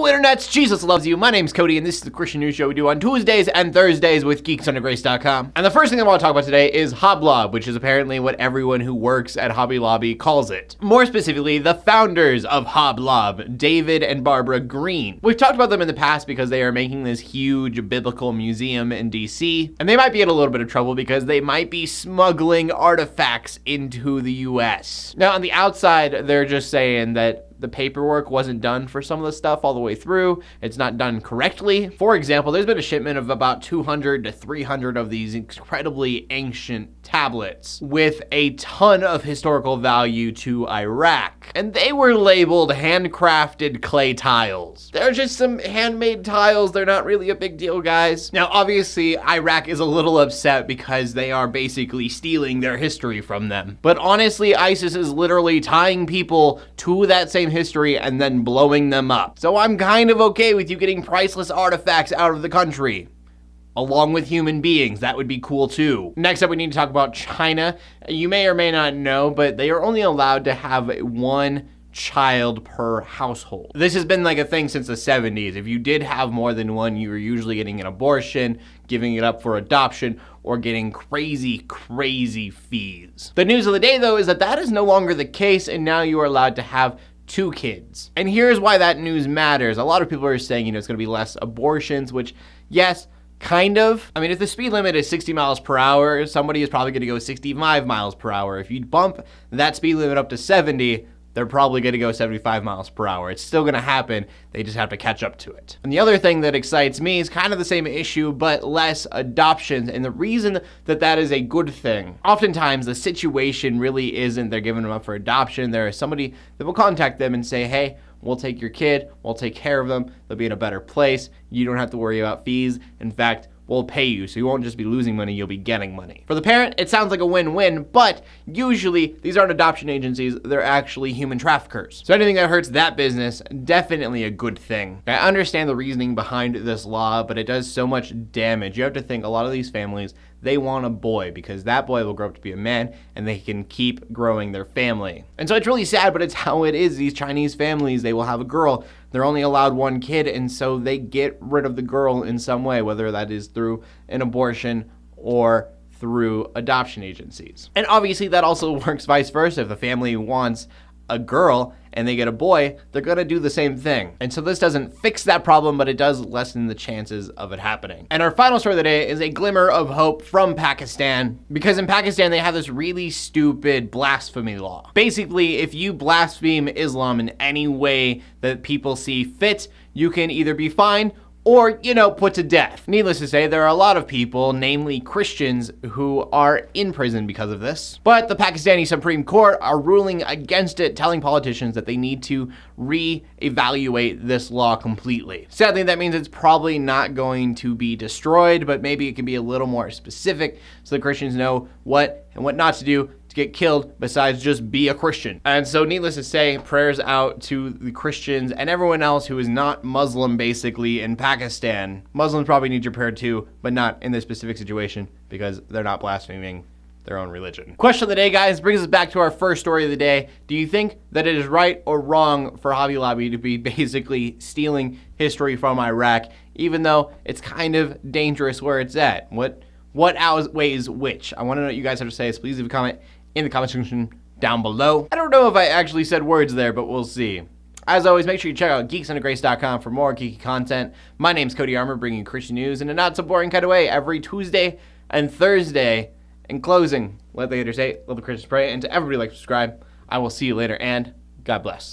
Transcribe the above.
internets, Jesus loves you. My name's Cody, and this is the Christian news show we do on Tuesdays and Thursdays with geeksunderdgrace.com. And the first thing I want to talk about today is Hoblob, which is apparently what everyone who works at Hobby Lobby calls it. More specifically, the founders of Hoblob, David and Barbara Green. We've talked about them in the past because they are making this huge biblical museum in DC, and they might be in a little bit of trouble because they might be smuggling artifacts into the US. Now, on the outside, they're just saying that the paperwork wasn't done for some of the stuff all the way through. It's not done correctly. For example, there's been a shipment of about 200 to 300 of these incredibly ancient tablets with a ton of historical value to Iraq. And they were labeled handcrafted clay tiles. They're just some handmade tiles. They're not really a big deal, guys. Now, obviously, Iraq is a little upset because they are basically stealing their history from them. But honestly, ISIS is literally tying people to that same history and then blowing them up. So I'm kind of okay with you getting priceless artifacts out of the country, along with human beings. That would be cool too. Next up, we need to talk about China. You may or may not know, but they are only allowed to have one child per household. This has been like a thing since the 70s. If you did have more than one, you were usually getting an abortion, giving it up for adoption, or getting crazy fees. The news of the day, though, is that that is no longer the case, and now you are allowed to have 2 kids. And here's why that news matters. A lot of people are saying, it's going to be less abortions, which, yes, kind of. I mean, if the speed limit is 60 miles per hour, somebody is probably going to go 65 miles per hour. If you bump that speed limit up to 70, they're probably going to go 75 miles per hour. It's still going to happen. They just have to catch up to it. And the other thing that excites me is kind of the same issue, but less adoptions. And the reason that that is a good thing, oftentimes the situation really isn't they're giving them up for adoption. There is somebody that will contact them and say, hey, we'll take your kid, we'll take care of them, they'll be in a better place, you don't have to worry about fees. In fact, we'll pay you, so you won't just be losing money, you'll be getting money. For the parent, it sounds like a win-win, but usually these aren't adoption agencies, they're actually human traffickers. So anything that hurts that business, definitely a good thing. I understand the reasoning behind this law, but it does so much damage. You have to think a lot of these families, they want a boy because that boy will grow up to be a man and they can keep growing their family. And so it's really sad, but it's how it is. These Chinese families, they will have a girl. They're only allowed one kid, and so they get rid of the girl in some way, whether that is through an abortion or through adoption agencies. And obviously that also works vice versa. If the family wants a girl and they get a boy, they're gonna do the same thing. And so this doesn't fix that problem, but it does lessen the chances of it happening. And our final story of the day is a glimmer of hope from Pakistan, because in Pakistan, they have this really stupid blasphemy law. Basically, if you blaspheme Islam in any way that people see fit, you can either be fined or, put to death. Needless to say, there are a lot of people, namely Christians, who are in prison because of this. But the Pakistani Supreme Court are ruling against it, telling politicians that they need to re-evaluate this law completely. Sadly, that means it's probably not going to be destroyed, but maybe it can be a little more specific so the Christians know what and what not to do to get killed besides just be a Christian. And so needless to say, prayers out to the Christians and everyone else who is not Muslim basically in Pakistan. Muslims probably need your prayer too, but not in this specific situation because they're not blaspheming their own religion. Question of the day, guys, brings us back to our first story of the day. Do you think that it is right or wrong for Hobby Lobby to be basically stealing history from Iraq, even though it's kind of dangerous where it's at? What outweighs which? I want to know what you guys have to say, so please leave a comment in the comment section down below. I don't know if I actually said words there, but we'll see. As always, make sure you check out geeksunderdgrace.com for more geeky content. My name's Cody Armour, bringing you Christian news in a not so boring kind of way every Tuesday and Thursday. In closing, let the haters hate, let the Christians pray, and to everybody like, subscribe. I will see you later, and God bless.